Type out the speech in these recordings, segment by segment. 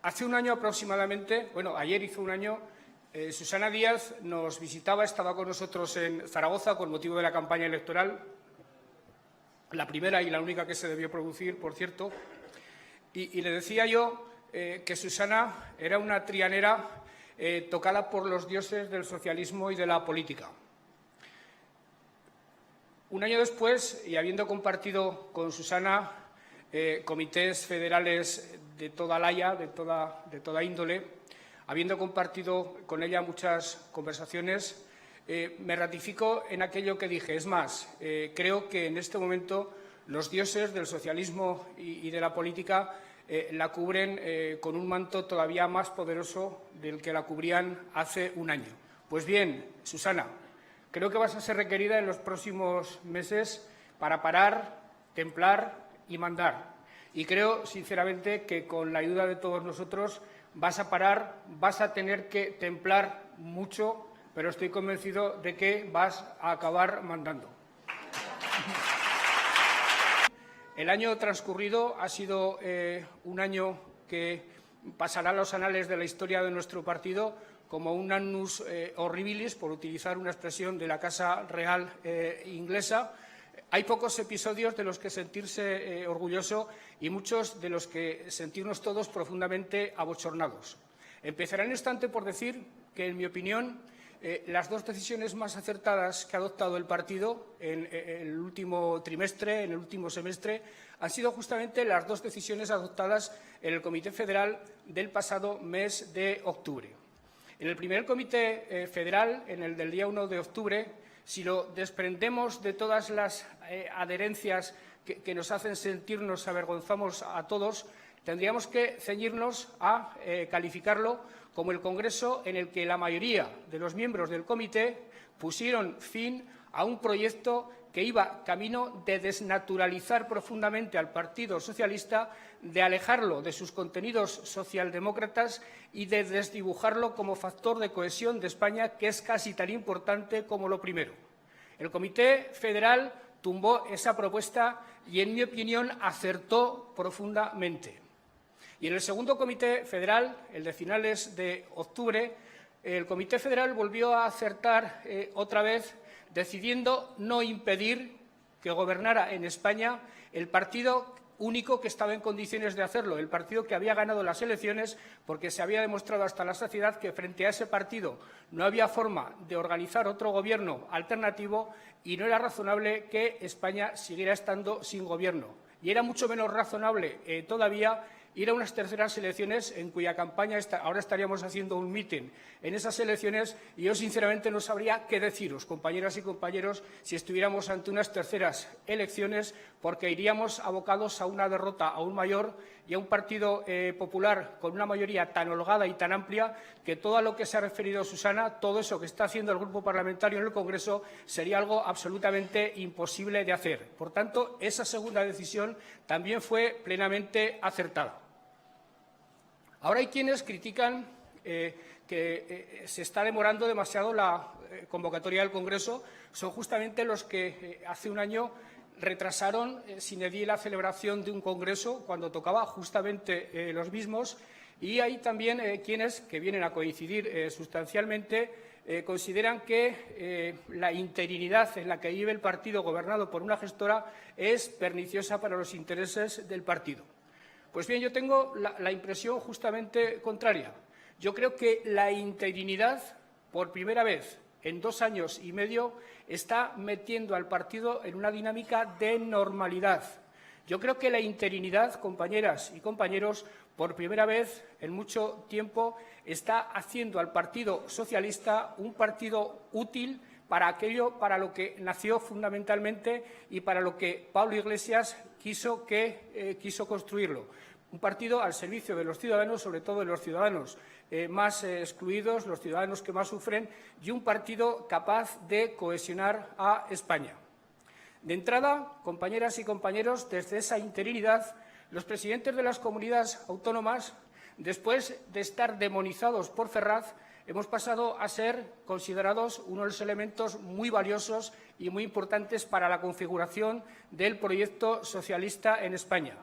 Hace un año aproximadamente, bueno, ayer hizo un año, Susana Díaz nos visitaba, estaba con nosotros en Zaragoza con motivo de la campaña electoral, la primera y la única que se debió producir, por cierto, y le decía yo que Susana era una trianera tocada por los dioses del socialismo y de la política. Un año después, y habiendo compartido con Susana comités federales de toda laya, de toda índole, habiendo compartido con ella muchas conversaciones, me ratifico en aquello que dije. Es más, creo que en este momento los dioses del socialismo y de la política la cubren con un manto todavía más poderoso del que la cubrían hace un año. Pues bien, Susana, creo que vas a ser requerida en los próximos meses para parar, templar y mandar. Y creo, sinceramente, que con la ayuda de todos nosotros vas a parar, vas a tener que templar mucho, pero estoy convencido de que vas a acabar mandando. El año transcurrido ha sido un año que pasará a los anales de la historia de nuestro partido como un annus horribilis, por utilizar una expresión de la Casa Real inglesa. Hay pocos episodios de los que sentirse orgulloso y muchos de los que sentirnos todos profundamente abochornados. Empezaré en un instante por decir que, en mi opinión, las dos decisiones más acertadas que ha adoptado el partido en el último trimestre, en el último semestre, han sido justamente las dos decisiones adoptadas en el Comité Federal del pasado mes de octubre. En el primer Comité Federal, en el del día 1 de octubre, si lo desprendemos de todas las adherencias que nos hacen sentirnos avergonzados a todos, tendríamos que ceñirnos a calificarlo como el congreso en el que la mayoría de los miembros del comité pusieron fin a un proyecto que iba camino de desnaturalizar profundamente al Partido Socialista, de alejarlo de sus contenidos socialdemócratas y de desdibujarlo como factor de cohesión de España, que es casi tan importante como lo primero. El Comité Federal tumbó esa propuesta y, en mi opinión, acertó profundamente. Y en el segundo Comité Federal, el de finales de octubre, el Comité Federal volvió a acertar otra vez, decidiendo no impedir que gobernara en España el partido único que estaba en condiciones de hacerlo, el partido que había ganado las elecciones, porque se había demostrado hasta la saciedad que frente a ese partido no había forma de organizar otro gobierno alternativo y no era razonable que España siguiera estando sin gobierno. Y era mucho menos razonable todavía ir a unas terceras elecciones en cuya campaña ahora estaríamos haciendo un mitin en esas elecciones, y yo sinceramente no sabría qué deciros, compañeras y compañeros, si estuviéramos ante unas terceras elecciones, porque iríamos abocados a una derrota aún mayor y a un Partido Popular con una mayoría tan holgada y tan amplia que todo a lo que se ha referido Susana, todo eso que está haciendo el Grupo Parlamentario en el Congreso, sería algo absolutamente imposible de hacer. Por tanto, esa segunda decisión también fue plenamente acertada. Ahora hay quienes critican que se está demorando demasiado la convocatoria del Congreso. Son justamente los que hace un año retrasaron sine die la celebración de un Congreso cuando tocaba justamente los mismos. Y hay también quienes, que vienen a coincidir sustancialmente, consideran que la interinidad en la que vive el partido gobernado por una gestora es perniciosa para los intereses del partido. Pues bien, yo tengo la impresión justamente contraria. Yo creo que la interinidad, por primera vez en 2 años y medio, está metiendo al partido en una dinámica de normalidad. Yo creo que la interinidad, compañeras y compañeros, por primera vez en mucho tiempo, está haciendo al Partido Socialista un partido útil para aquello para lo que nació fundamentalmente y para lo que Pablo Iglesias quiso construirlo. Un partido al servicio de los ciudadanos, sobre todo de los ciudadanos más excluidos, los ciudadanos que más sufren, y un partido capaz de cohesionar a España. De entrada, compañeras y compañeros, desde esa interinidad, los presidentes de las comunidades autónomas, después de estar demonizados por Ferraz, hemos pasado a ser considerados uno de los elementos muy valiosos y muy importantes para la configuración del proyecto socialista en España.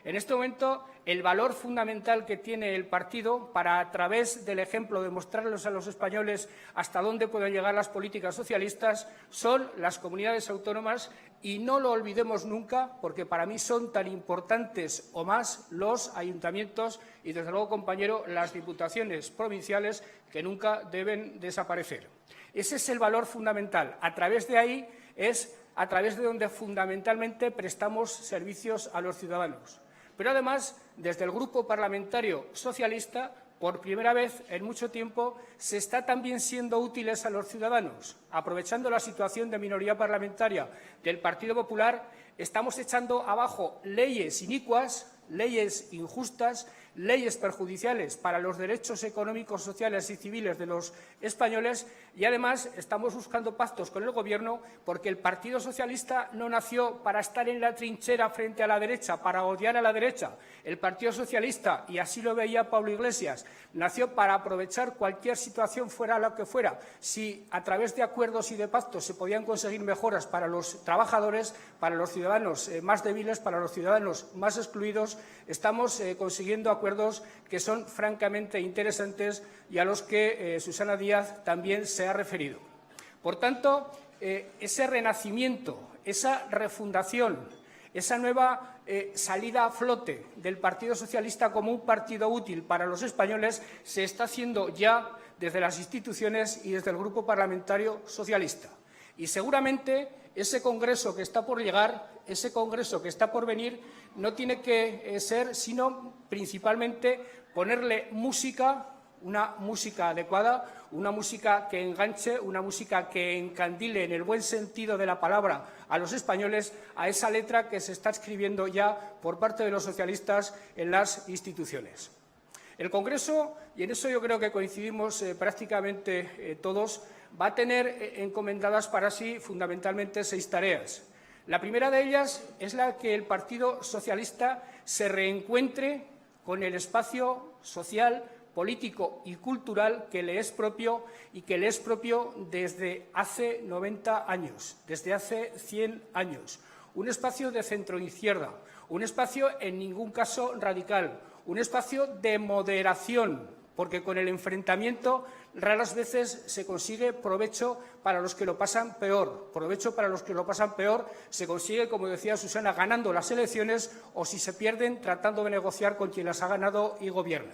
En este momento, el valor fundamental que tiene el partido para, a través del ejemplo, demostrarles a los españoles hasta dónde pueden llegar las políticas socialistas, son las comunidades autónomas, y no lo olvidemos nunca, porque para mí son tan importantes o más los ayuntamientos y, desde luego, compañero, las diputaciones provinciales, que nunca deben desaparecer. Ese es el valor fundamental. A través de ahí es a través de donde fundamentalmente prestamos servicios a los ciudadanos. Pero, además, desde el Grupo Parlamentario Socialista, por primera vez en mucho tiempo, se está también siendo útiles a los ciudadanos. Aprovechando la situación de minoría parlamentaria del Partido Popular, estamos echando abajo leyes inicuas, leyes injustas, leyes perjudiciales para los derechos económicos, sociales y civiles de los españoles, y además estamos buscando pactos con el Gobierno, porque el Partido Socialista no nació para estar en la trinchera frente a la derecha, para odiar a la derecha. El Partido Socialista, y así lo veía Pablo Iglesias, nació para aprovechar cualquier situación, fuera la que fuera. Si a través de acuerdos y de pactos se podían conseguir mejoras para los trabajadores, para los ciudadanos más débiles, para los ciudadanos más excluidos, estamos consiguiendo acuerdos que son francamente interesantes y a los que Susana Díaz también se ha referido. Por tanto, ese renacimiento, esa refundación, esa nueva salida a flote del Partido Socialista como un partido útil para los españoles se está haciendo ya desde las instituciones y desde el Grupo Parlamentario Socialista. Y seguramente ese congreso que está por llegar, ese congreso que está por venir, no tiene que ser sino principalmente ponerle música, una música adecuada, una música que enganche, una música que encandile en el buen sentido de la palabra a los españoles, a esa letra que se está escribiendo ya por parte de los socialistas en las instituciones. El Congreso, y en eso yo creo que coincidimos prácticamente todos, va a tener encomendadas para sí fundamentalmente 6 tareas. La primera de ellas es la que el Partido Socialista se reencuentre con el espacio social, político y cultural que le es propio y que le es propio desde hace 90 años, desde hace 100 años. Un espacio de centroizquierda, un espacio en ningún caso radical, un espacio de moderación, porque con el enfrentamiento raras veces se consigue provecho para los que lo pasan peor. Provecho para los que lo pasan peor se consigue, como decía Susana, ganando las elecciones o, si se pierden, tratando de negociar con quien las ha ganado y gobierna.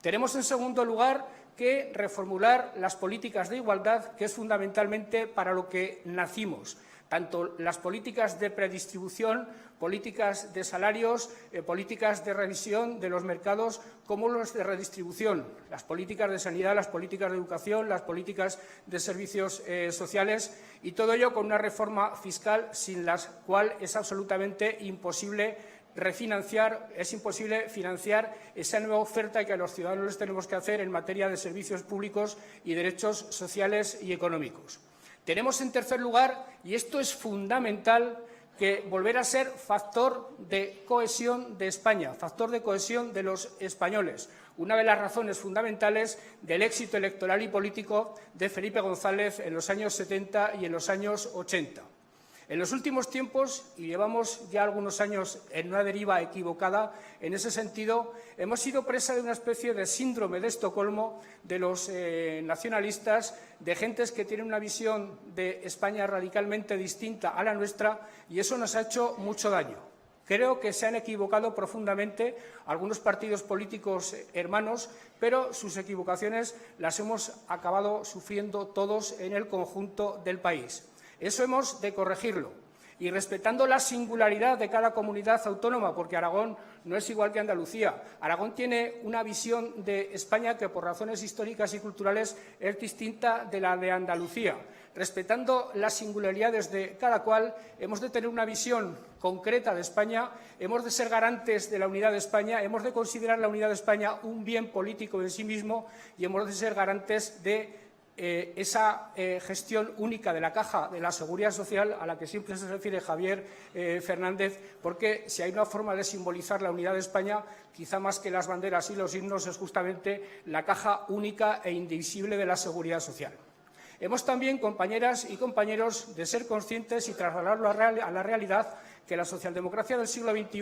Tenemos, en segundo lugar, que reformular las políticas de igualdad, que es fundamentalmente para lo que nacimos. Tanto las políticas de predistribución, políticas de salarios, políticas de revisión de los mercados, como los de redistribución, las políticas de sanidad, las políticas de educación, las políticas de servicios sociales, y todo ello con una reforma fiscal sin la cual es absolutamente imposible refinanciar, es imposible financiar esa nueva oferta que a los ciudadanos les tenemos que hacer en materia de servicios públicos y derechos sociales y económicos. Tenemos, en tercer lugar, y esto es fundamental, que volver a ser factor de cohesión de España, factor de cohesión de los españoles. Una de las razones fundamentales del éxito electoral y político de Felipe González en los años 70 y en los años 80. En los últimos tiempos, y llevamos ya algunos años en una deriva equivocada, en ese sentido, hemos sido presa de una especie de síndrome de Estocolmo de los nacionalistas, de gentes que tienen una visión de España radicalmente distinta a la nuestra, y eso nos ha hecho mucho daño. Creo que se han equivocado profundamente algunos partidos políticos hermanos, pero sus equivocaciones las hemos acabado sufriendo todos en el conjunto del país. Eso hemos de corregirlo, y respetando la singularidad de cada comunidad autónoma, porque Aragón no es igual que Andalucía. Aragón tiene una visión de España que, por razones históricas y culturales, es distinta de la de Andalucía. Respetando las singularidades de cada cual, hemos de tener una visión concreta de España, hemos de ser garantes de la unidad de España, hemos de considerar la unidad de España un bien político en sí mismo, y hemos de ser garantes de esa gestión única de la Caja de la Seguridad Social, a la que siempre se refiere Javier Fernández, porque si hay una forma de simbolizar la unidad de España, quizá más que las banderas y los himnos, es justamente la caja única e indivisible de la Seguridad Social. Hemos también, compañeras y compañeros, de ser conscientes y trasladarlo a la realidad, que la socialdemocracia del siglo XXI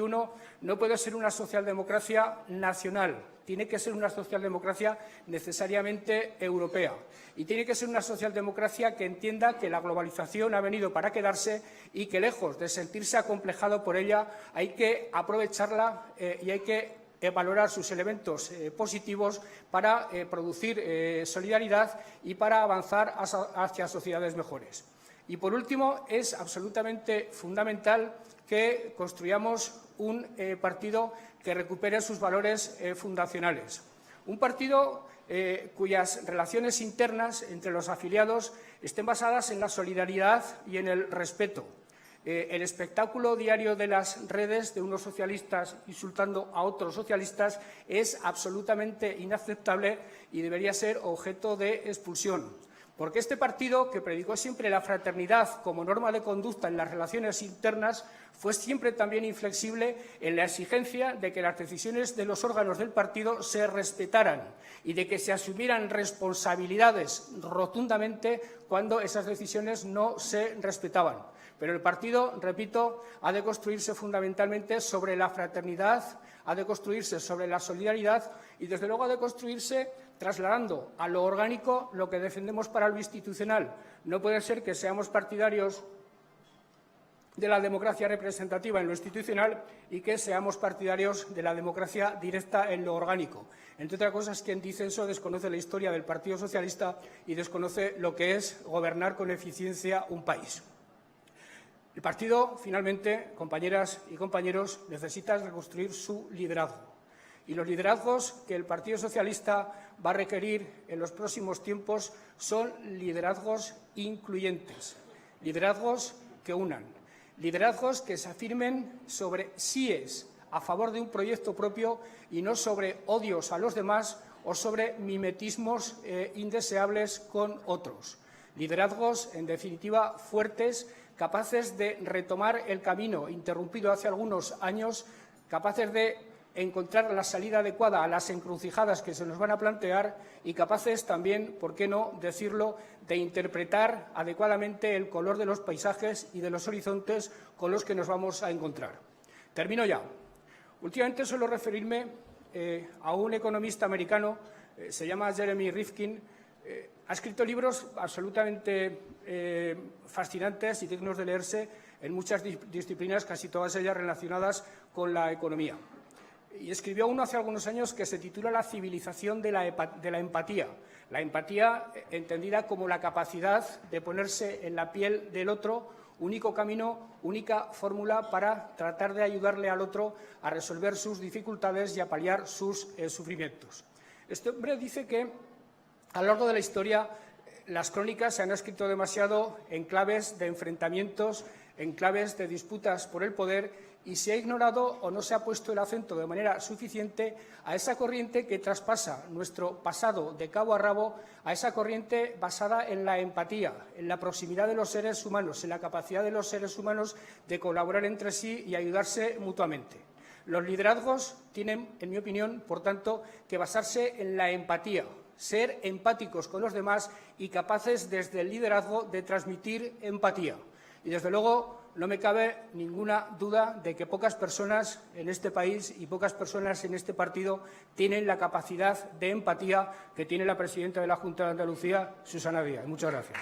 no puede ser una socialdemocracia nacional, tiene que ser una socialdemocracia necesariamente europea y tiene que ser una socialdemocracia que entienda que la globalización ha venido para quedarse y que, lejos de sentirse acomplejado por ella, hay que aprovecharla y hay que valorar sus elementos positivos para producir solidaridad y para avanzar hacia sociedades mejores. Y, por último, es absolutamente fundamental que construyamos un partido que recupere sus valores fundacionales. Un partido cuyas relaciones internas entre los afiliados estén basadas en la solidaridad y en el respeto. El espectáculo diario de las redes de unos socialistas insultando a otros socialistas es absolutamente inaceptable y debería ser objeto de expulsión. Porque este partido, que predicó siempre la fraternidad como norma de conducta en las relaciones internas, fue siempre también inflexible en la exigencia de que las decisiones de los órganos del partido se respetaran y de que se asumieran responsabilidades rotundamente cuando esas decisiones no se respetaban. Pero el partido, repito, ha de construirse fundamentalmente sobre la fraternidad, ha de construirse sobre la solidaridad y, desde luego, ha de construirse trasladando a lo orgánico lo que defendemos para lo institucional. No puede ser que seamos partidarios de la democracia representativa en lo institucional y que seamos partidarios de la democracia directa en lo orgánico. Entre otras cosas, quien dice eso desconoce la historia del Partido Socialista y desconoce lo que es gobernar con eficiencia un país. El partido, finalmente, compañeras y compañeros, necesita reconstruir su liderazgo. Y los liderazgos que el Partido Socialista va a requerir en los próximos tiempos son liderazgos incluyentes, liderazgos que unan, liderazgos que se afirmen sobre síes a favor de un proyecto propio y no sobre odios a los demás o sobre mimetismos indeseables con otros. Liderazgos, en definitiva, fuertes, capaces de retomar el camino interrumpido hace algunos años, capaces de encontrar la salida adecuada a las encrucijadas que se nos van a plantear y capaces también, por qué no decirlo, de interpretar adecuadamente el color de los paisajes y de los horizontes con los que nos vamos a encontrar. Termino ya. Últimamente suelo referirme a un economista americano, se llama Jeremy Rifkin. Ha escrito libros absolutamente fascinantes y dignos de leerse en muchas disciplinas, casi todas ellas relacionadas con la economía. Y escribió uno hace algunos años que se titula La civilización de la empatía. La empatía entendida como la capacidad de ponerse en la piel del otro, único camino, única fórmula para tratar de ayudarle al otro a resolver sus dificultades y a paliar sus sufrimientos. Este hombre dice que a lo largo de la historia las crónicas se han escrito demasiado en claves de enfrentamientos, en claves de disputas por el poder y se ha ignorado o no se ha puesto el acento de manera suficiente a esa corriente que traspasa nuestro pasado de cabo a rabo, a esa corriente basada en la empatía, en la proximidad de los seres humanos, en la capacidad de los seres humanos de colaborar entre sí y ayudarse mutuamente. Los liderazgos tienen, en mi opinión, por tanto, que basarse en la empatía, ser empáticos con los demás y capaces desde el liderazgo de transmitir empatía. Y, desde luego, no me cabe ninguna duda de que pocas personas en este país y pocas personas en este partido tienen la capacidad de empatía que tiene la presidenta de la Junta de Andalucía, Susana Díaz. Muchas gracias.